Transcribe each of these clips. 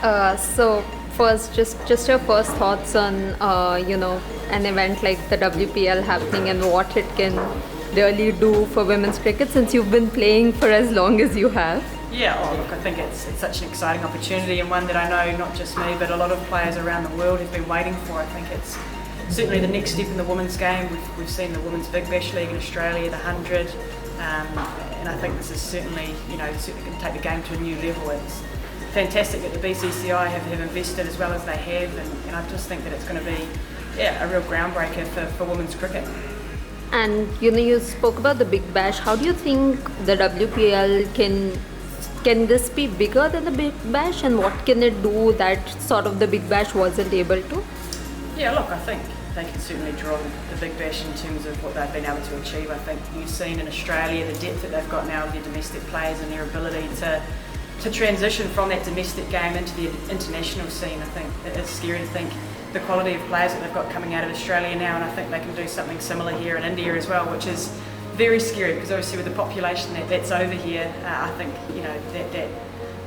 So first, just your first thoughts on an event like the WPL happening and what it can really do for women's cricket since you've been playing for as long as you have. Yeah, look, I think it's such an exciting opportunity and one that I know not just me but a lot of players around the world have been waiting for. I think it's certainly the next step in the women's game. We've seen the Women's Big Bash League in Australia, the 100, and I think this is certainly going to take the game to a new level. It's fantastic that the BCCI have invested as well as they have, and I just think that it's going to be a real groundbreaker for women's cricket. And you spoke about the Big Bash. How do you think the WPL can this be bigger than the Big Bash, and what can it do that sort of the Big Bash wasn't able to? Yeah, look, I think they can certainly draw the Big Bash in terms of what they've been able to achieve. I think you've seen in Australia the depth that they've got now with their domestic players and their ability to transition from that domestic game into the international scene. I think it's scary to think the quality of players that they've got coming out of Australia now, and I think they can do something similar here in India as well, which is very scary because obviously with the population that's over here, I think that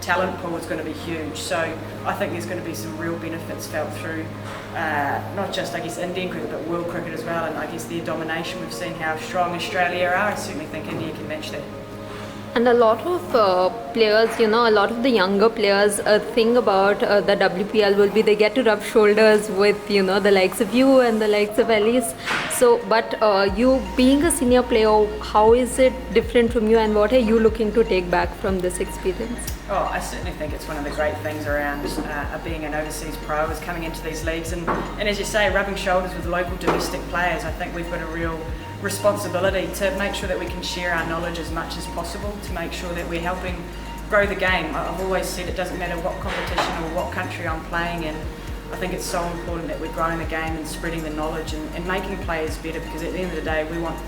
talent pool is going to be huge. So I think there's going to be some real benefits felt through not just Indian cricket but world cricket as well, and I guess their domination. We've seen how strong Australia are. I certainly think India can match that. And a lot of players, a lot of the younger players, think about the WPL will be they get to rub shoulders with, the likes of you and the likes of Elise. So, but you being a senior player, how is it different from you, and what are you looking to take back from this experience? Oh, I certainly think it's one of the great things around being an overseas pro is coming into these leagues and as you say, rubbing shoulders with local domestic players. I think we've got a real responsibility to make sure that we can share our knowledge as much as possible to make sure that we're helping grow the game. I've always said it doesn't matter what competition or what country I'm playing in. I think it's so important that we're growing the game and spreading the knowledge and making players better, because at the end of the day we want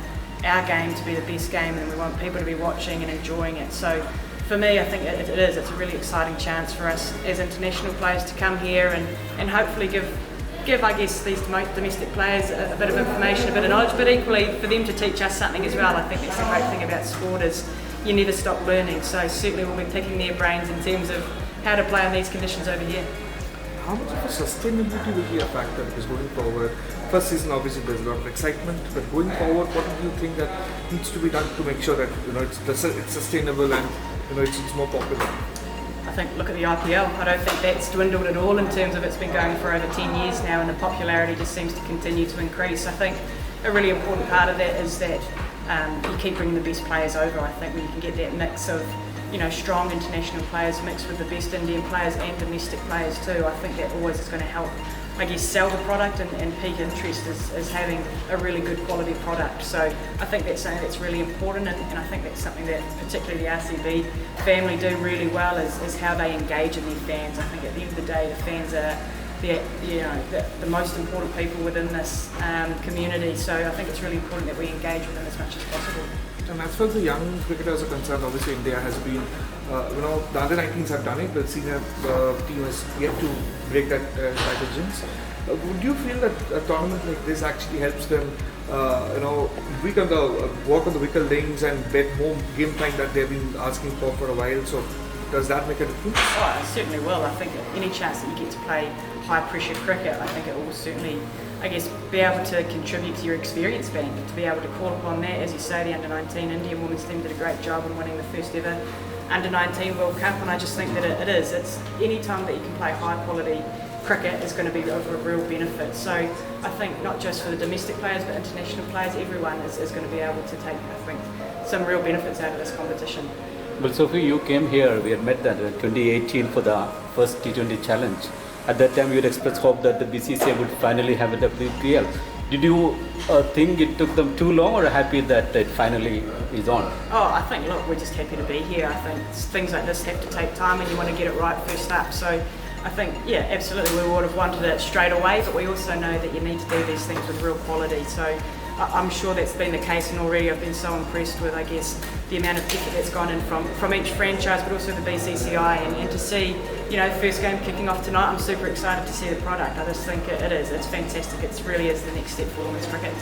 our game to be the best game and we want people to be watching and enjoying it. So for me, I think it's a really exciting chance for us as international players to come here and hopefully give I guess these domestic players a bit of information, a bit of knowledge, but equally for them to teach us something as well. I think that's the great thing about sport is you never stop learning. So certainly we'll be picking their brains in terms of how to play in these conditions over here. How much of a sustainability will be a factor? Because going forward, first season obviously there's a lot of excitement, but going forward, what do you think that needs to be done to make sure that it's sustainable and it's more popular? I think look at the IPL. I don't think that's dwindled at all in terms of it's been going for over 10 years now, and the popularity just seems to continue to increase. I think a really important part of that is that you keep bringing the best players over. I think when you can get that mix of strong international players mixed with the best Indian players and domestic players too, I think that always is going to help, I guess, sell the product and pique interest as having a really good quality product. So I think that's something that's really important, and I think that's something that particularly the RCB family do really well is how they engage in their fans. I think at the end of the day the fans are the most important people within this community, so I think it's really important that we engage with them as much as possible. And as far as the young cricketers are concerned, obviously India has been, the under 19s have done it, the senior team has yet to break that title jinx. Would you feel that a tournament like this actually helps them, work on the weaker links and bet more game time that they've been asking for a while? So does that make a difference? Oh, it certainly will. I think any chance that you get to play high pressure cricket, I think it will certainly, I guess, be able to contribute to your experience bank, to be able to call upon that. As you say, the under-19 Indian women's team did a great job in winning the first ever under-19 World Cup, and I just think that it's any time that you can play high quality cricket is going to be of a real benefit. So I think not just for the domestic players but international players, everyone is going to be able to take, I think, some real benefits out of this competition. Well, Sophie, you came here, we had met that in 2018 for the first T20 challenge. At that time you had expressed hope that the BCCI would finally have a WPL. Did you think it took them too long, or happy that it finally is on? Oh, I think, look, we're just happy to be here. I think things like this have to take time and you want to get it right first up. So I think, yeah, absolutely we would have wanted it straight away, but we also know that you need to do these things with real quality. So I'm sure that's been the case, and already I've been so impressed with, I guess, the amount of effort that's gone in from each franchise, but also the BCCI, and to see, the first game kicking off tonight, I'm super excited to see the product. I just think it's fantastic. It really is the next step for women's cricket.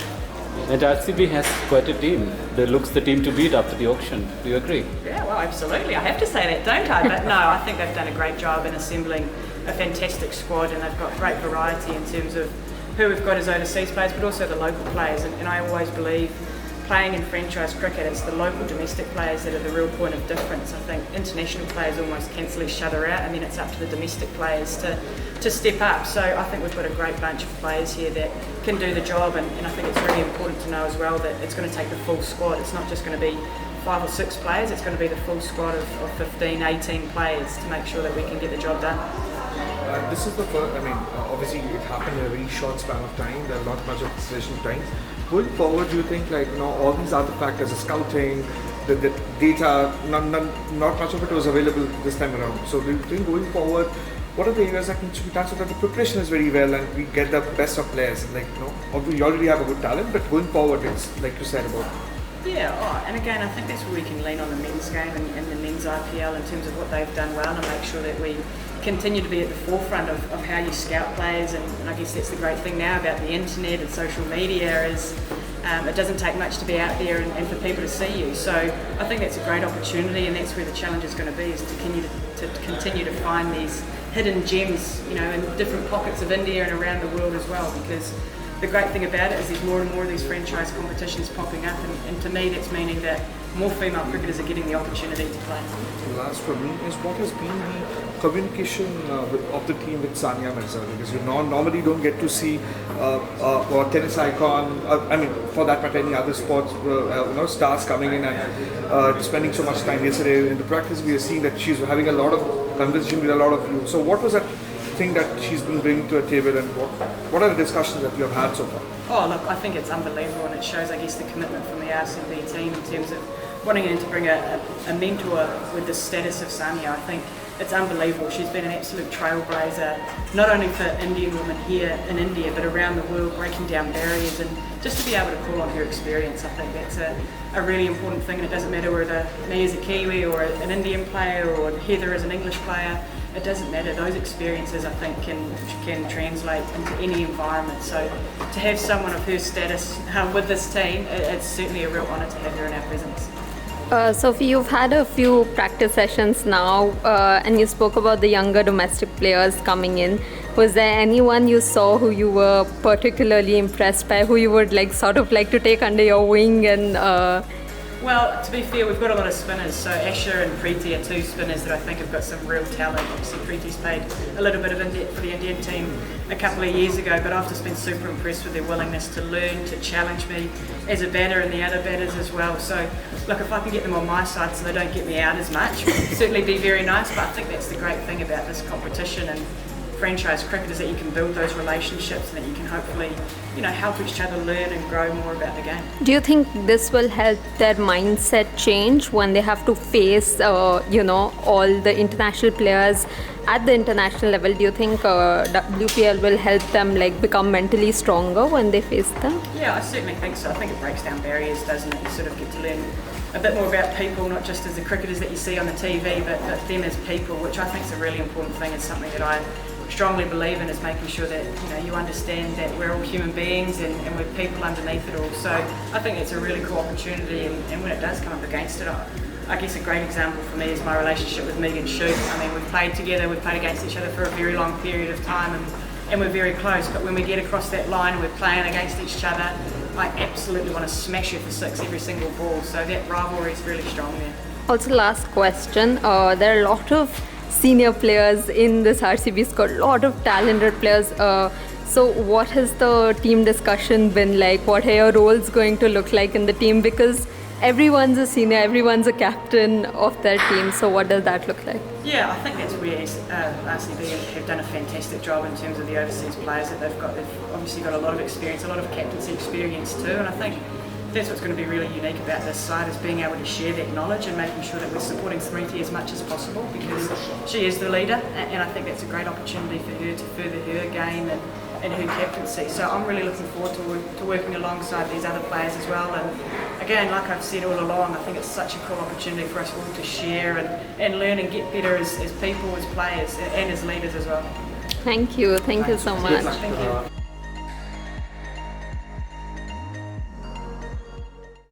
And RCB has quite a team. It looks the team to beat after the auction. Do you agree? Yeah, well, absolutely. I have to say that, don't I? But no, I think they've done a great job in assembling a fantastic squad, and they've got great variety in terms of who we've got as overseas players, but also the local players. And I always believe playing in franchise cricket, it's the local domestic players that are the real point of difference. I think international players almost cancel each other out, and then it's up to the domestic players to step up. So I think we've got a great bunch of players here that can do the job, and I think it's really important to know as well that it's going to take the full squad. It's not just going to be 5 or 6 players, it's going to be the full squad of 15, 18 players to make sure that we can get the job done. This is the first, obviously it happened in a very short span of time, there are not much of session time. Going forward, do you think all these other factors, the scouting, the data, not much of it was available this time around. So do you think going forward, what are the areas that need to be done so that the preparation is very well and we get the best of players? We already have a good talent, but going forward, it's like you said about. Yeah, and again, I think that's where we can lean on the men's game and the men's IPL in terms of what they've done well, and make sure that we continue to be at the forefront of how you scout players. And I guess that's the great thing now about the internet and social media is it doesn't take much to be out there and for people to see you. So I think that's a great opportunity, and that's where the challenge is going to be, is to continue to find these hidden gems, in different pockets of India and around the world as well, because the great thing about it is there's more and more of these franchise competitions popping up, and to me that's meaning that more female cricketers are getting the opportunity to play. The last for me is what has been the communication of the team with Sania Mirza, because you normally don't get to see a tennis icon, for that matter any other sports stars coming in and spending so much time. Yesterday in the practice we are seeing that she's having a lot of conversation with a lot of you. So what was that thing that she's been bringing to a table, and what are the discussions that you have had so far? Oh look, I think it's unbelievable, and it shows I guess the commitment from the RCB team in terms of wanting in to bring a mentor with the status of Sania. I think it's unbelievable. She's been an absolute trailblazer, not only for Indian women here in India, but around the world, breaking down barriers, and just to be able to call on her experience, I think that's a really important thing. And it doesn't matter whether me as a Kiwi or an Indian player or Heather as an English player, it doesn't matter. Those experiences, I think, can translate into any environment. So to have someone of her status with this team, it's certainly a real honour to have her in our presence. Sophie, you've had a few practice sessions now, and you spoke about the younger domestic players coming in. Was there anyone you saw who you were particularly impressed by, who you would like to take under your wing? And well, to be fair, we've got a lot of spinners. So Acharya and Preeti are 2 spinners that I think have got some real talent. Obviously, Preeti's played a little bit of India for the Indian team a couple of years ago, but I've just been super impressed with their willingness to learn, to challenge me as a batter and the other batters as well. So, look, if I can get them on my side so they don't get me out as much, it would certainly be very nice. But I think that's the great thing about this competition and franchise cricket, is that you can build those relationships and that you can hopefully, help each other learn and grow more about the game. do you think this will help their mindset change when they have to face, all the international players at the international level? Do you think WPL will help them become mentally stronger when they face them? Yeah, I certainly think so. I think it breaks down barriers, doesn't it? You sort of get to learn a bit more about people, not just as the cricketers that you see on the TV, but them as people, which I think is a really important thing. It's something that I strongly believe in, is making sure that you understand that we're all human beings and we're people underneath it all. So I think it's a really cool opportunity, and when it does come up against it, I guess a great example for me is my relationship with Megan Shute. We've played together, we've played against each other for a very long period of time, and we're very close, but when we get across that line and we're playing against each other, I absolutely want to smash her for 6 every single ball. So that rivalry is really strong there. Also, last question. There are a lot of senior players in this RCB squad, a lot of talented players. So what has the team discussion been like? What are your roles going to look like in the team? Because everyone's a senior, everyone's a captain of their team. So what does that look like? Yeah, I think that's where RCB have done a fantastic job in terms of the overseas players that they've got. They've obviously got a lot of experience, a lot of captaincy experience too, and I think that's what's going to be really unique about this side, is being able to share that knowledge and making sure that we're supporting Smriti as much as possible, because she is the leader, and I think that's a great opportunity for her to further her game and her captaincy. So I'm really looking forward to working alongside these other players as well. And again, like I've said all along, I think it's such a cool opportunity for us all to share and learn and get better as people, as players, and as leaders as well. Thank you so much. Thank you.